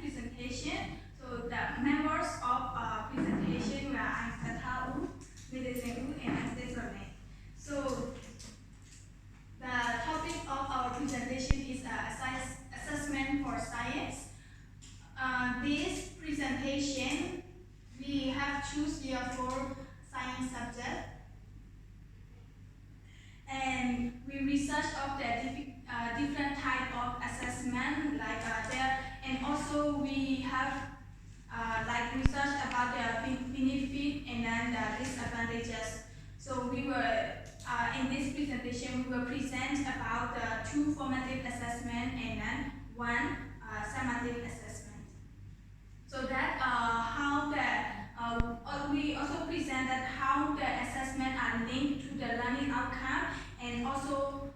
presentation. So the members of presentation were Htar, and Thazin. So the topic of our presentation is assessment for science. This presentation we have choose here for science subject, and we research of the different type of assessment there, and also we have research about the benefit and then the disadvantages. So we were in this presentation we will present about the two formative assessment and then one summative assessment. So that how the we also presented how the assessment are linked to the learning outcome, and also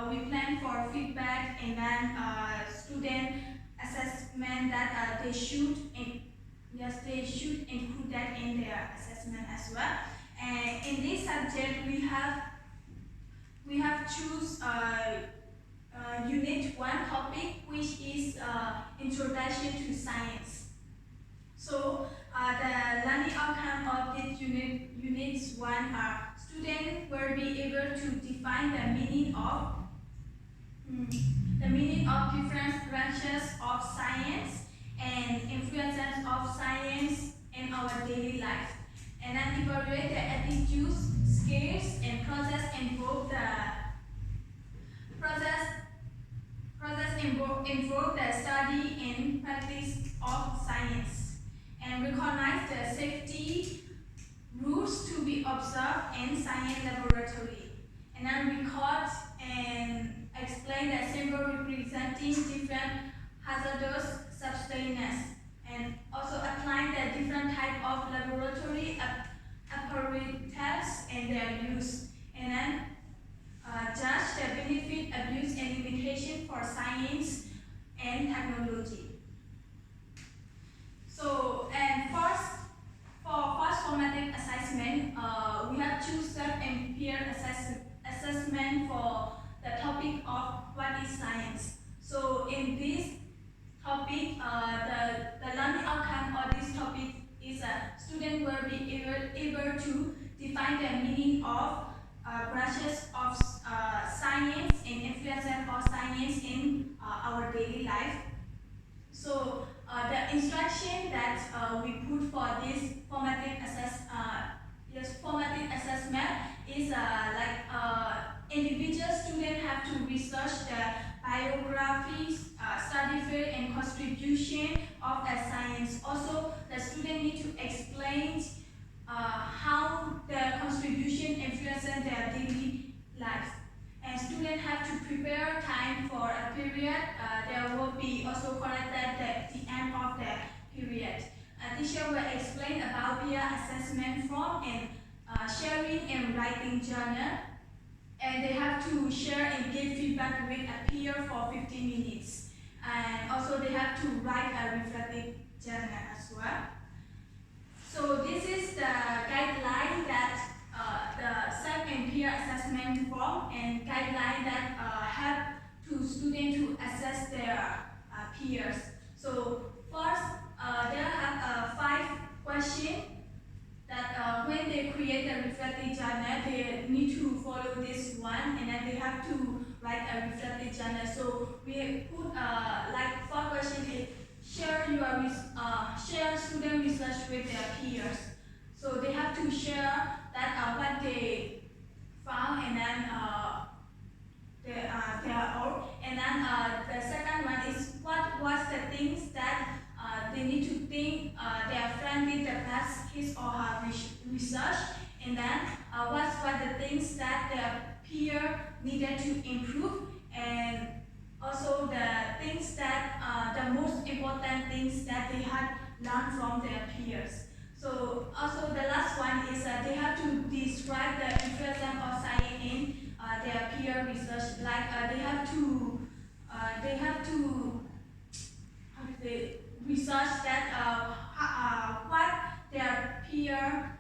we plan for feedback and then student assessment that they should include that in their assessment as well. And in this subject we have choose unit 1 topic, which is introduction to science. So the learning outcome of this units 1 are students will be able to define the meaning of different branches of science and influences of science in our daily life, and then evaluate the attitudes, skills, and process involved the study and practice of science, and recognize the safety rules to be observed in science laboratory, and then record and explain the symbol representing different hazardous substances, and also apply the different type of laboratory apparatus and their use, and then judge the benefit, abuse, and limitation for science and technology. So, and first, for first formative assessment, we have choose self and peer assessment for the topic of what is science. So, in this topic, the learning outcome of this topic is a student will be able to define the meaning of branches of science and influences of science in our daily life. So the instruction that we put for this formative assessment is individual students have to research the biographies, study field, and contribution of a science. Also, the student need to explain how the contribution influences their daily life. And students have to prepare time for a period. There will be also corrected at the end of the period. A teacher will explain about peer assessment form and sharing and writing journal. And they have to share and give feedback with a peer for 15 minutes. And also they have to write a reflective journal as well. So this is the guideline that the self and peer assessment form and guideline that help to students to assess their peers. So first, they have 5 questions that when they create a reflective journal, they need to follow this one, and then they have to write a reflective journal. So we put 4 questions. Share student research with their peers. So they have to share that what they found, and then their own. And then the second one is what was the things that they need to think their friend did the past his or her research, and then what were the things that their peer needed to improve, and also the things that the most important things that they had learned from their peers. So also the last one is they have to describe the influence of science in their peer research. They have to research that what their peer,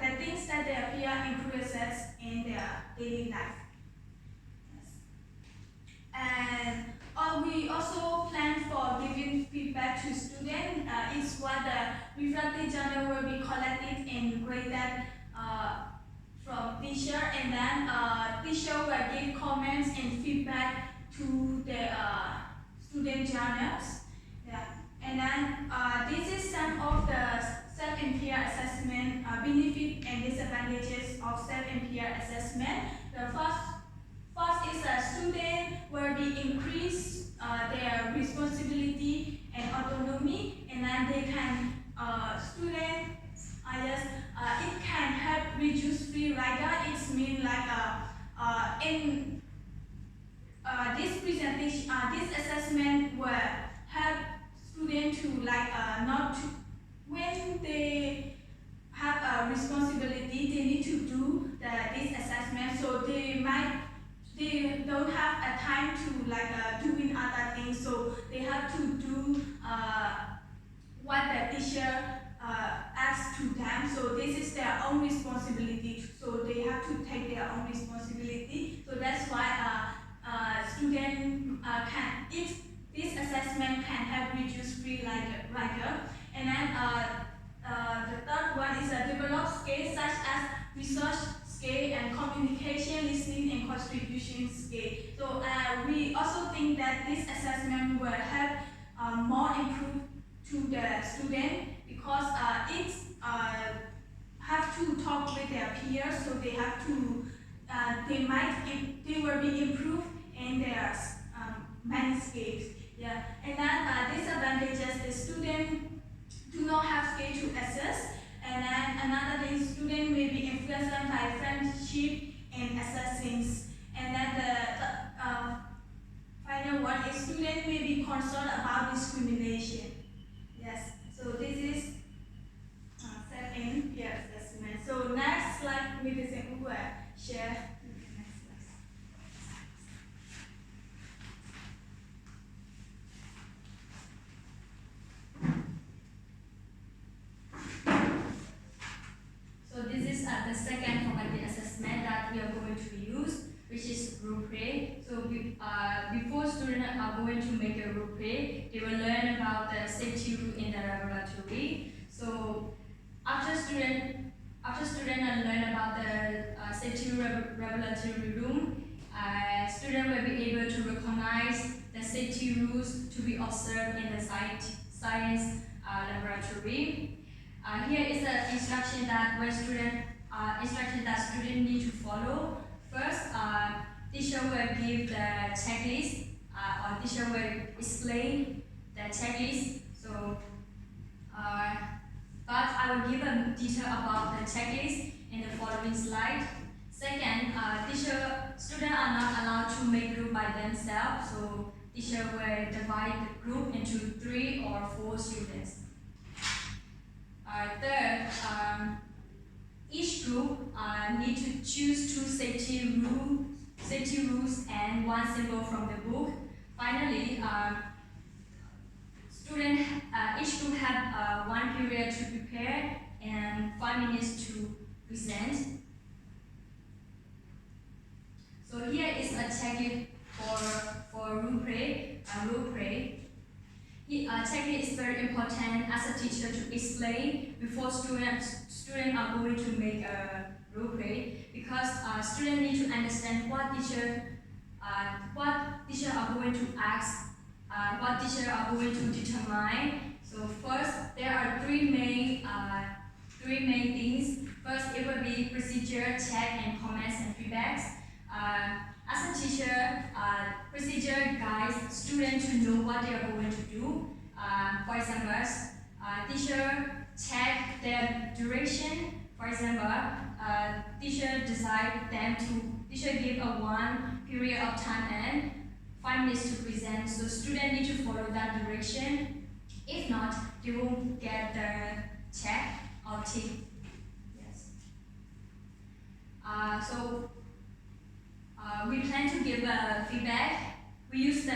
the things that their peer influences in their daily life. Yes. And we also plan for giving feedback to students. It's what the reflective journal will be collected and graded from teacher, and then teacher will give comments and feedback to the student journals. Yeah. And then this is some of the self and peer assessment benefit and disadvantages of self and peer assessment. The first is a student will be increase their responsibility and autonomy, and then they can students it can help reduce free rider. It means like in this presentation, this assessment will help students to like not to, when they have a responsibility, they need to do this assessment. So they don't have a time to like doing other things. So they have to do what the teacher asks to them. So this is their own responsibility. So they have to take their own responsibility. So that's why student can, if this assessment can help reduce free rider. And then the third one is a develop skills such as research skill and communication, listening, and contribution skill. So we also think that this assessment will help more improve to the student, because it have to talk with their peers, so they have to they will be improved in their many skills. Yeah, and then disadvantages: the student do not have skill to assess, and then another thing, student may be influenced by friendship and assessings, and then the final one is student may be concerned about discrimination. Yes, so this is self and peer assessment. So next slide, we will share. So this is the second formative assessment that we are going to use, which is rubric. So before students are going to make a rubric, they will learn about the safety rule in the laboratory. So after students learn about the safety laboratory room, students will be able to recognize the safety rules to be observed in the science laboratory. Here is the instruction that students need to follow. First, teacher will give the checklist, or teacher will explain the checklist. So, but I will give a detail about the checklist in the following slide. Second, students are not allowed to make group by themselves. So, teacher will divide the group into 3 or 4 students. Third, each group need to choose 2 safety rules and 1 symbol from the book. Finally, each group have 1 period to prepare and 5 minutes to present. So here is a checklist for rubric. Checklist is very important as a teacher to explain before students are going to make a rubric, because students need to understand what teacher are going to ask, what teacher are going to determine. So first, there are three main things. First, it will be procedure, check, and comments and feedbacks. As a teacher, procedure guides students to know what they are going to do. For example, teacher check their duration. For example, teacher give a 1 period of time and 5 minutes to present. So students need to follow that duration. If not, they won't get the check or tick. Yes. We plan to give a feedback. We use the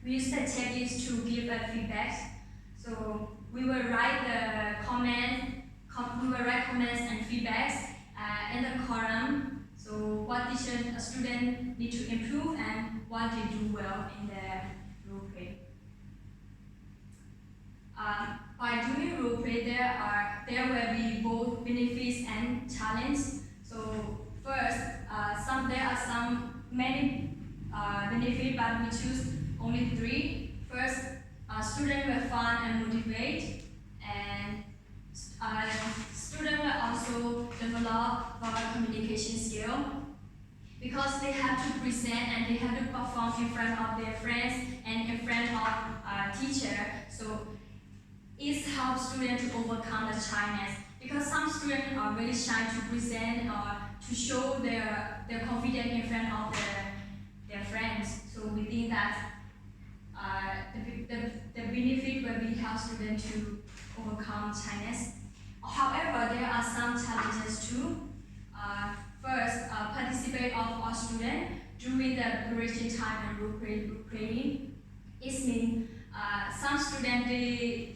checklist to give a feedback. So we will write comments and feedbacks in the column. So what did a student need to improve and what they do well in their role play. By doing role play, there will be both benefits and challenges. So first, there are many benefits, but we choose only 3. First, students will fun and motivate, and students will also develop communication skill because they have to present and they have to perform in front of their friends and in front of teacher. So it helps students to overcome the shyness because some students are very shy to present or to show their confidence in front of their friends. So we think that the benefit will be help students to overcome shyness. However, there are some challenges too. First, participate of all students during the preparation time and role playing. It means some students they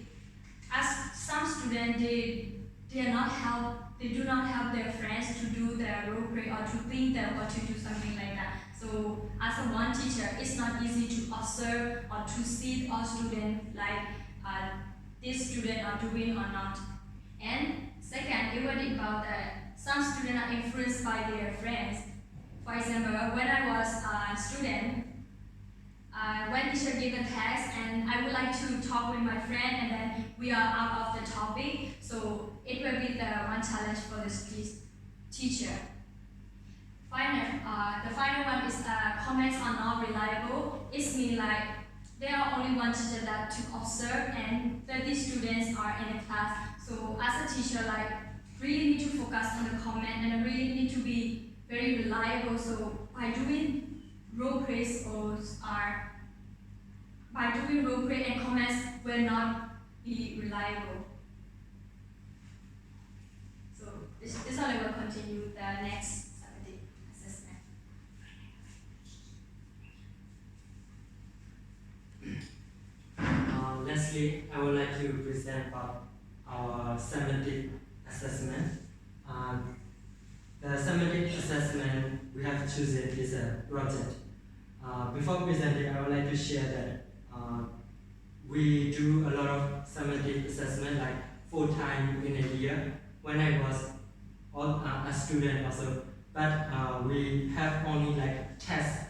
do not help their friends to do their role play or to think them or to do something like that. So as a one teacher, it's not easy to observe or to see all students like this student are doing or not. And second, it was about that some students are influenced by their friends. For example, when I was a student, when teacher gave a test and I would like to talk with my friend and then we are out of the topic, so it will be the one challenge for this teacher. The final one is comments are not reliable. It means like there are only one teacher that to observe and 30 students are in a class. So as a teacher, like really need to focus on the comment and really need to be very reliable. So by doing role plays and comments will not be reliable. So this only will continue the next Saturday assessment. Lastly, I would like to present about our semantic assessment. The semantic assessment we have chosen is a project. Before presenting, I would like to share that we do a lot of semantic assessment, like 4 times in a year when I was a student also. But we have only like tests.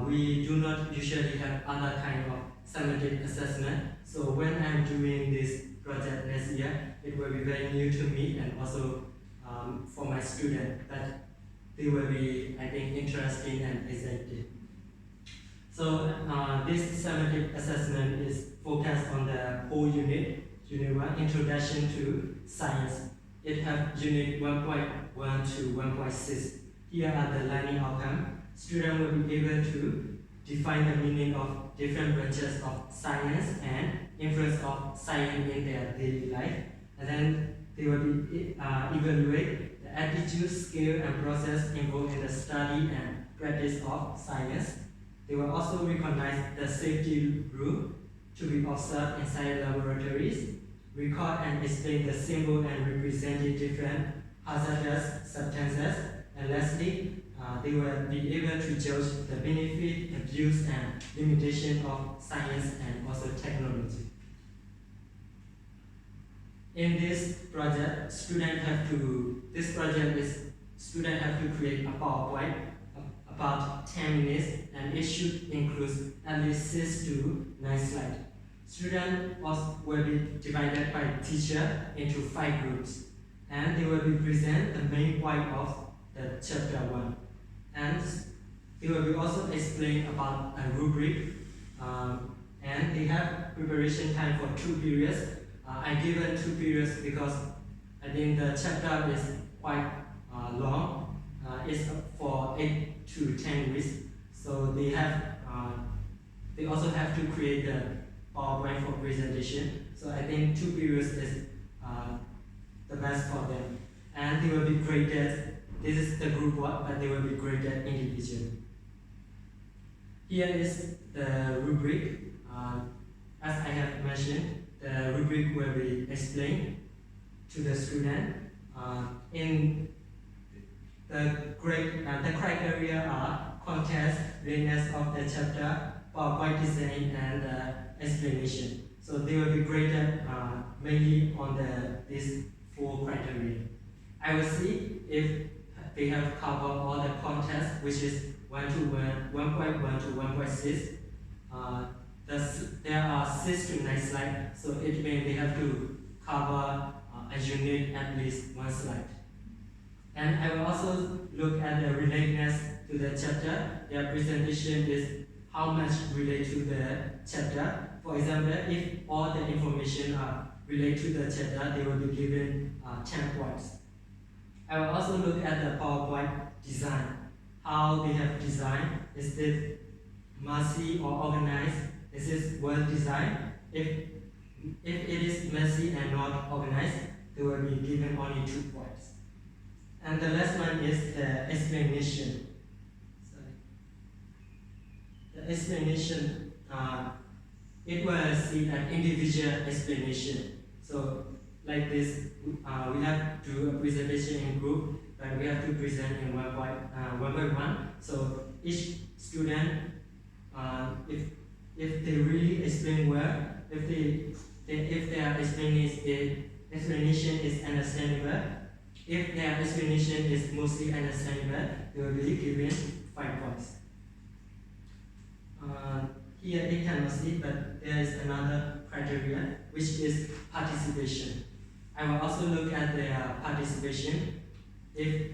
We do not usually have other kind of semantic assessment. So when I'm doing this project next year, it will be very new to me and also for my students, that they will be, I think, interesting and exciting. So this semantic assessment is focused on the whole unit 1, Introduction to Science. It has unit 1.1 to 1.6. Here are the learning outcomes. Students will be able to define the meaning of different branches of science and influence of science in their daily life. And then they will be evaluate the attitude, skill, and process involved in the study and practice of science. They will also recognize the safety rule to be observed inside laboratories, record and explain the symbol and represent the different hazardous substances, and lastly, they will be able to judge the benefit, abuse, and limitation of science and also technology. In this project, students have to create a PowerPoint about 10 minutes, and it should include at least 6 to 9 slides. Students will be divided by teacher into 5 groups, and they will be present the main point of the chapter 1. And they will be also explain about a rubric, and they have preparation time for 2 periods. I given 2 periods because I think the chapter is quite long. It's for 8 to 10 weeks. So they also have to create the PowerPoint for presentation. So I think 2 periods is the best for them. And they will be graded. This is the group work, but they will be graded individually. Here is the rubric. As I have mentioned, the rubric will be explained to the student. In The criteria are contest, readiness of the chapter, PowerPoint design, and explanation. So they will be graded mainly on these four criteria. I will see if they have covered all the contests, which is 1 to 1.1 to 1.6. There are 6 to 9 slides, so it means they have to cover a unit at least one slide. And I will also look at the relatedness to the chapter. Their presentation is how much relate to the chapter. For example, if all the information are related to the chapter, they will be given 10 points. I will also look at the PowerPoint design. How they have designed. Is it messy or organized? Is it well designed? If it is messy and not organized, they will be given only 2 points. And the last one is the explanation. The explanation, it will see an individual explanation. So like this, we have to do a presentation in group, but we have to present in one by one. So each student, if they really explain well, if their explanation is understandable, if their explanation is mostly understandable, they will be given 5 points. Here it cannot see, but there is another criteria, which is participation. I will also look at their participation. If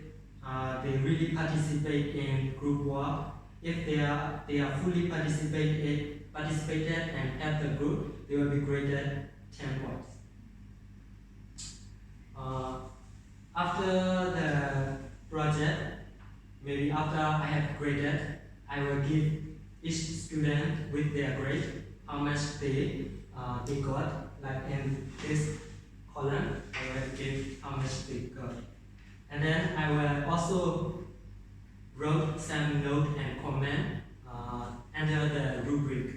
they really participate in group work, if they are fully participated and help the group, they will be graded 10 points. After the project, maybe after I have graded, I will give each student with their grade how much they got. Like in this column, I will give how much they got. And then I will also wrote some note and comment under the rubric.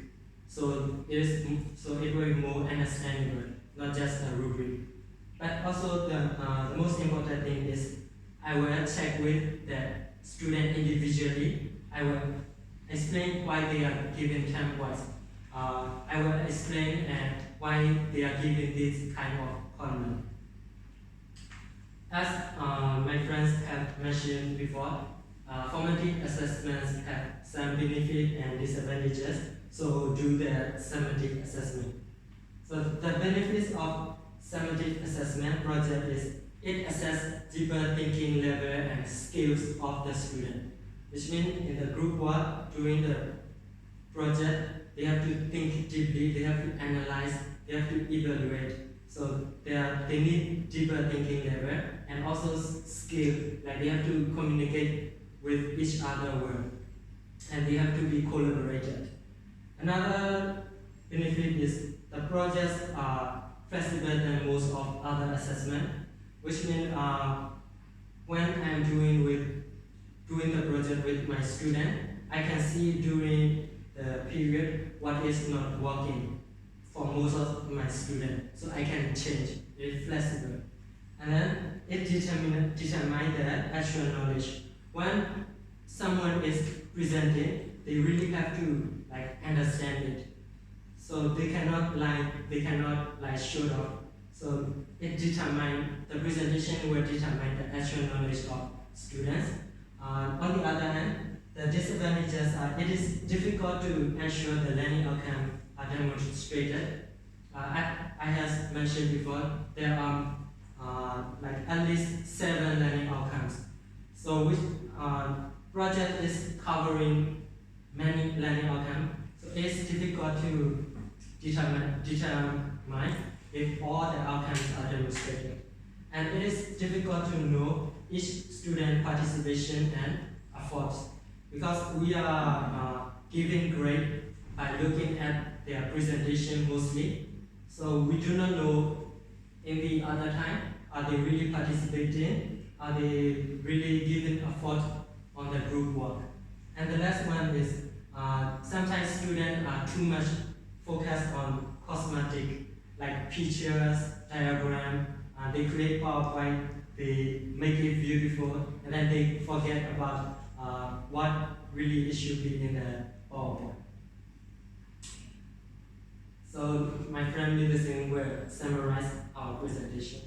So it will be more understandable, not just a rubric. But also the most important thing is I will check with the student individually. I will explain why they are given 10 points. I will explain why they are given this kind of comment. As my friends have mentioned before, formative assessments have some benefits and disadvantages, so do the summative assessment. So the benefits of summative assessment project is it assesses deeper thinking level and skills of the student, which means in the group work during the project, they have to think deeply, they have to analyze, they have to evaluate. So they need deeper thinking level and also skill, like they have to communicate with each other well, and they have to be collaborated. Another benefit is the projects are flexible than most of other assessment, which means when I'm doing the project with my student, I can see during the period what is not working for most of my students, so I can change. It's flexible, and then it determines the actual knowledge. When someone is presenting, they really have to understand it. So they cannot show off. So the presentation will determine the actual knowledge of students. On the other hand, the disadvantages are it is difficult to ensure the learning outcome are demonstrated. I have mentioned before, there are at least 7 learning outcomes. So which project is covering many learning outcomes. So it's difficult to determine if all the outcomes are demonstrated. And it is difficult to know each student participation and efforts, because we are giving grade by looking at their presentation mostly. So we do not know in the other time, are they really participating? Are they really giving effort on the group work? And the last one is sometimes students are too much focused on cosmetic, like pictures, diagram. They create PowerPoint they make it beautiful, and then they forget about what really it should be in the PowerPoint. So my friend Millicent will summarize our presentation.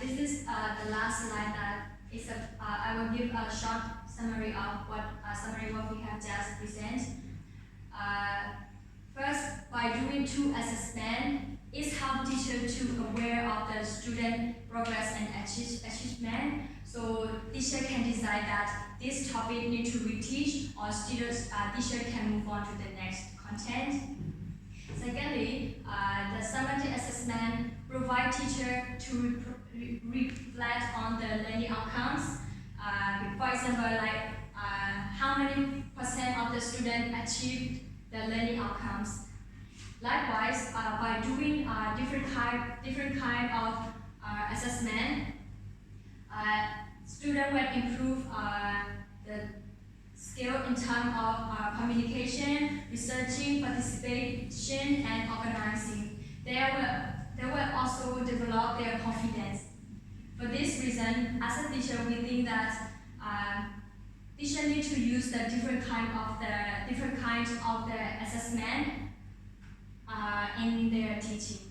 This is the last slide that is I will give a short summary of what we have just presented. First, by doing two assessments, it helps teacher to aware of the student progress and achievement. So teacher can decide that this topic need to reteach, or teacher can move on to the next content. Secondly, the summative assessment provide teacher to reflect on the learning outcomes. For example, like how many percent of the student achieved the learning outcomes. Likewise, by doing different kind of assessment, student will improve the skill in terms of communication, researching, participation, and organizing. They will also develop their confidence. For this reason, as a teacher, we think that teachers need to use the different kinds of the assessment in their teaching.